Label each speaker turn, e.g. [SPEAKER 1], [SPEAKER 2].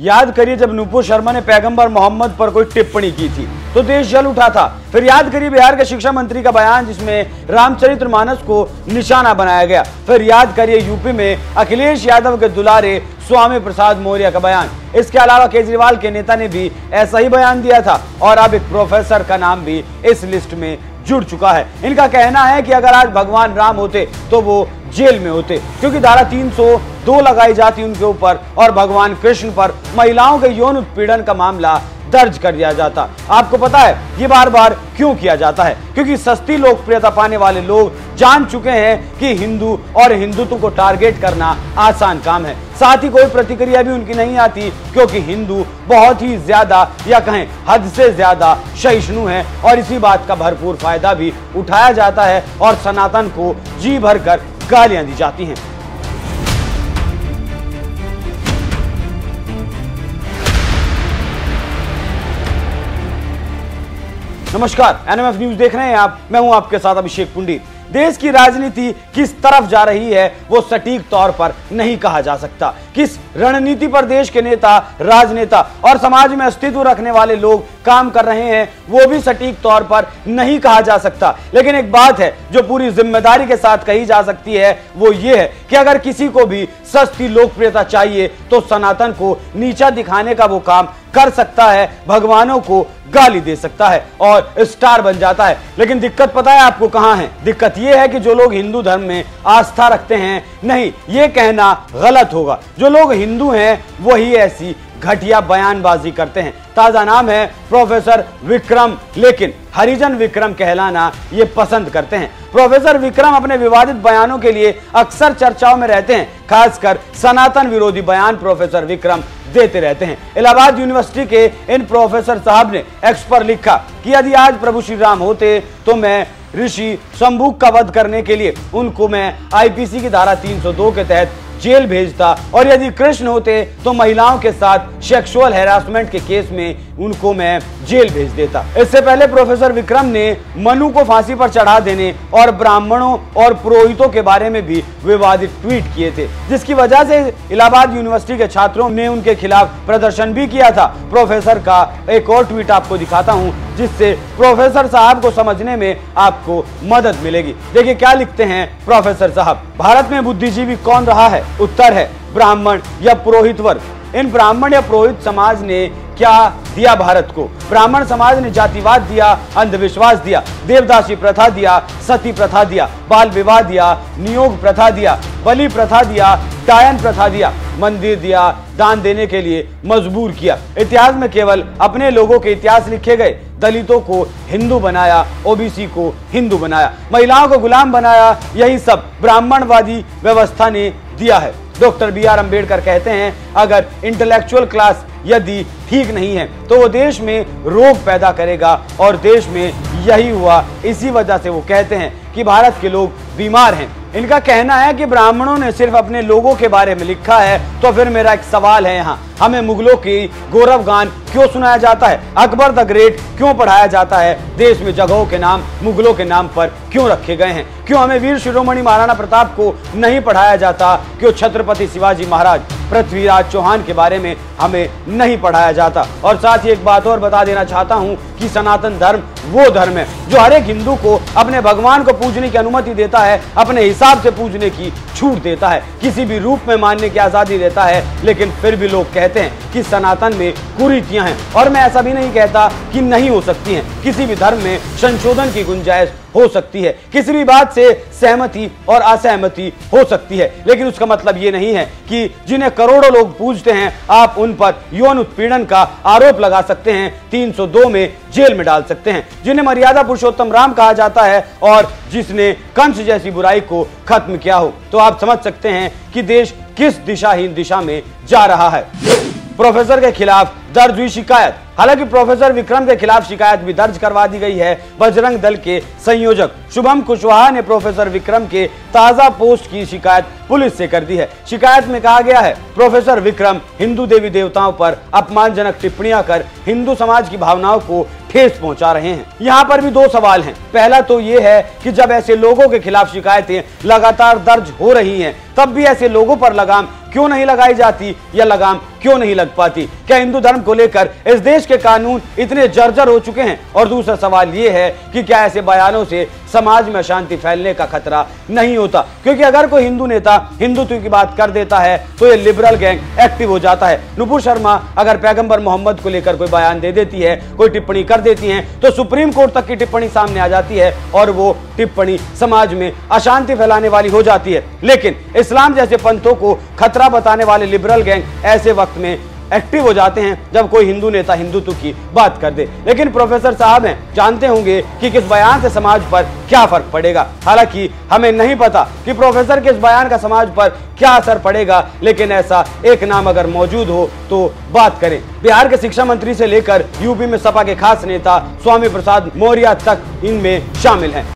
[SPEAKER 1] याद करिए जब नुपुर शर्मा ने पैगंबर मोहम्मद पर कोई टिप्पणी की थी तो देश जल उठा था। फिर याद करिए बिहार के शिक्षा मंत्री का बयान जिसमें रामचरितमानस को निशाना बनाया गया। फिर याद करिए यूपी में अखिलेश यादव के दुलारे स्वामी प्रसाद मौर्य का बयान। इसके अलावा केजरीवाल के नेता ने भी ऐसा ही बयान दिया था और अब एक प्रोफेसर का नाम भी इस लिस्ट में जुड़ चुका है। इनका कहना है कि अगर आज भगवान राम होते तो वो जेल में होते, क्योंकि धारा 302 लगाई जाती उनके ऊपर और भगवान कृष्ण पर महिलाओं के यौन उत्पीड़न का मामला दर्ज कर दिया जाता। आपको पता है ये बार बार क्यों किया जाता है? क्योंकि सस्ती लोकप्रियता पाने वाले लोग जान चुके हैं कि हिंदू और हिंदुत्व को टारगेट करना आसान काम है। साथ ही कोई प्रतिक्रिया भी उनकी नहीं आती क्योंकि हिंदू बहुत ही ज्यादा या कहें हद से ज्यादा सहिष्णु है और इसी बात का भरपूर फायदा भी उठाया जाता है और सनातन को जी भरकर गालियां दी जाती हैं। नमस्कार, एनएमएफ न्यूज देख रहे हैं आप। मैं हूं आपके साथ अभिषेक पुंडीर। देश की राजनीति किस तरफ जा रही है वो सटीक तौर पर नहीं कहा जा सकता। किस रणनीति पर देश के नेता, राजनेता और समाज में अस्तित्व रखने वाले लोग काम कर रहे हैं वो भी सटीक तौर पर नहीं कहा जा सकता। लेकिन एक बात है जो पूरी जिम्मेदारी के साथ कही जा सकती है वो ये है कि अगर किसी को भी सस्ती लोकप्रियता चाहिए तो सनातन को नीचा दिखाने का वो काम कर सकता है, भगवानों को गाली दे सकता है और स्टार बन जाता है। लेकिन दिक्कत पता है आपको कहां है? दिक्कत यह है कि जो लोग हिंदू धर्म में आस्था रखते हैं, नहीं ये कहना गलत होगा, जो लोग हिंदू हैं वही ऐसी घटिया बयानबाजी करते हैं। ताजा नाम है प्रोफेसर विक्रम, लेकिन हरिजन विक्रम कहलाना ये पसंद करते हैं। प्रोफेसर विक्रम अपने विवादित बयानों के लिए अक्सर चर्चाओं में रहते हैं। खासकर सनातन विरोधी बयान प्रोफेसर विक्रम देते रहते हैं। इलाहाबाद यूनिवर्सिटी के इन प्रोफेसर साहब ने एक्स पर लिखा कि यदि आज प्रभु श्री राम होते तो मैं ऋषि शंभुक का वध करने के लिए उनको मैं आईपीसी की धारा 302 के तहत जेल भेजता और यदि कृष्ण होते तो महिलाओं के साथ सेक्सुअल हैरासमेंट के केस में उनको मैं जेल भेज देता। इससे पहले प्रोफेसर विक्रम ने मनु को फांसी पर चढ़ा देने और ब्राह्मणों और पुरोहितों के बारे में भी विवादित ट्वीट किए थे, जिसकी वजह से इलाहाबाद यूनिवर्सिटी के छात्रों ने उनके खिलाफ प्रदर्शन भी किया था। प्रोफेसर का एक और ट्वीट आपको दिखाता हूं जिससे प्रोफेसर साहब को समझने में आपको मदद मिलेगी। देखिए क्या लिखते हैं प्रोफेसर साहब। भारत में बुद्धिजीवी कौन रहा है? उत्तर है ब्राह्मण या पुरोहित वर्ग। इन ब्राह्मण या पुरोहित समाज ने क्या दिया भारत को? ब्राह्मण समाज ने जातिवाद दिया, अंधविश्वास दिया, देवदासी प्रथा दिया, सती प्रथा दिया, बाल विवाह दिया, नियोग प्रथा दिया, बलि प्रथा दिया, डायन प्रथा दिया, मंदिर दिया, दान देने के लिए मजबूर किया। इतिहास में केवल अपने लोगों के इतिहास लिखे गए। दलितों को हिंदू बनाया, ओबीसी को हिंदू बनाया, महिलाओं को गुलाम बनाया, यही सब ब्राह्मणवादी व्यवस्था ने दिया है। डॉक्टर बी आर अम्बेडकर कहते हैं अगर इंटेलेक्चुअल क्लास यदि ठीक नहीं है तो वो देश में रोग पैदा करेगा और देश में यही हुआ। इसी वजह से वो कहते हैं कि भारत के लोग बीमार हैं। इनका कहना है कि ब्राह्मणों ने सिर्फ अपने लोगों के बारे में लिखा है। तो फिर मेरा एक सवाल है यहाँ, हमें मुगलों की गौरव गान क्यों सुनाया जाता है? अकबर द ग्रेट क्यों पढ़ाया जाता है? देश में जगहों के नाम मुगलों के नाम पर क्यों रखे गए हैं? क्यों हमें वीर शिरोमणि महाराणा प्रताप को नहीं पढ़ाया जाता? क्यों छत्रपति शिवाजी महाराज, पृथ्वीराज चौहान के बारे में हमें नहीं पढ़ाया जाता? और साथ ही एक बात और बता देना चाहता हूं कि सनातन धर्म वो धर्म है जो हर एक हिंदू को अपने भगवान को पूजने की अनुमति देता है, अपने हिसाब से पूजने की छूट देता है, किसी भी रूप में मानने की आजादी देता है। लेकिन फिर भी लोग कहते हैं कि सनातन में कुरीतियां हैं और मैं ऐसा भी नहीं कहता कि नहीं हो सकती हैं। किसी भी धर्म में संशोधन की गुंजाइश हो सकती है, किसी भी बात से सहमति और असहमति हो सकती है, लेकिन उसका मतलब ये नहीं है कि जिन्हें करोड़ों लोग पूजते हैं आप उन पर यौन उत्पीड़न का आरोप लगा सकते हैं, 302 में जेल में डाल सकते हैं। जिन्हें मर्यादा पुरुषोत्तम राम कहा जाता है और जिसने कंस जैसी बुराई को खत्म किया हो, तो आप समझ सकते हैं कि देश किस दिशाहीन दिशा में जा रहा है। प्रोफेसर के खिलाफ दर्ज हुई शिकायत। हालांकि प्रोफेसर विक्रम के खिलाफ शिकायत भी दर्ज करवा दी गई है। बजरंग दल के संयोजक शुभम कुशवाहा ने प्रोफेसर विक्रम के ताजा पोस्ट की शिकायत पुलिस से कर दी है। शिकायत में कहा गया है प्रोफेसर विक्रम हिंदू देवी देवताओं पर अपमानजनक टिप्पणियां कर हिंदू समाज की भावनाओं को ठेस पहुंचा रहे हैं। यहाँ पर भी दो सवाल हैं। पहला तो ये है कि जब ऐसे लोगों के खिलाफ शिकायतें लगातार दर्ज हो रही हैं, तब भी ऐसे लोगों पर लगाम क्यों नहीं लगाई जाती या लगाम क्यों नहीं लग पाती? क्या हिंदू धर्म को लेकर इस देश के कानून इतने जर्जर हो चुके हैं? और दूसरा सवाल यह है कि क्या ऐसे बयानों से समाज में अशांति फैलने का खतरा नहीं होता? क्योंकि अगर कोई हिंदू नेता हिंदुत्व की बात कर देता है तो ये लिबरल गैंग एक्टिव हो जाता है। नुपुर शर्मा अगर पैगंबर मोहम्मद को लेकर कोई बयान दे देती है, कोई टिप्पणी कर देती है, तो सुप्रीम कोर्ट तक की टिप्पणी सामने आ जाती है और वो टिप्पणी समाज में अशांति फैलाने वाली हो जाती है। लेकिन इस्लाम जैसे पंथों को खतरा बताने वाले लिबरल गैंग ऐसे वक्त में एक्टिव हो जाते हैं जब कोई हिंदू नेता हिंदुत्व की बात कर दे। लेकिन प्रोफेसर साहब हैं, जानते होंगे कि किस बयान से समाज पर क्या फर्क पड़ेगा। हालांकि हमें नहीं पता कि प्रोफेसर के इस बयान का समाज पर क्या असर पड़ेगा, लेकिन ऐसा एक नाम अगर मौजूद हो तो बात करें। बिहार के शिक्षा मंत्री से लेकर यूपी में सपा के खास नेता स्वामी प्रसाद मौर्य तक इनमें शामिल हैं।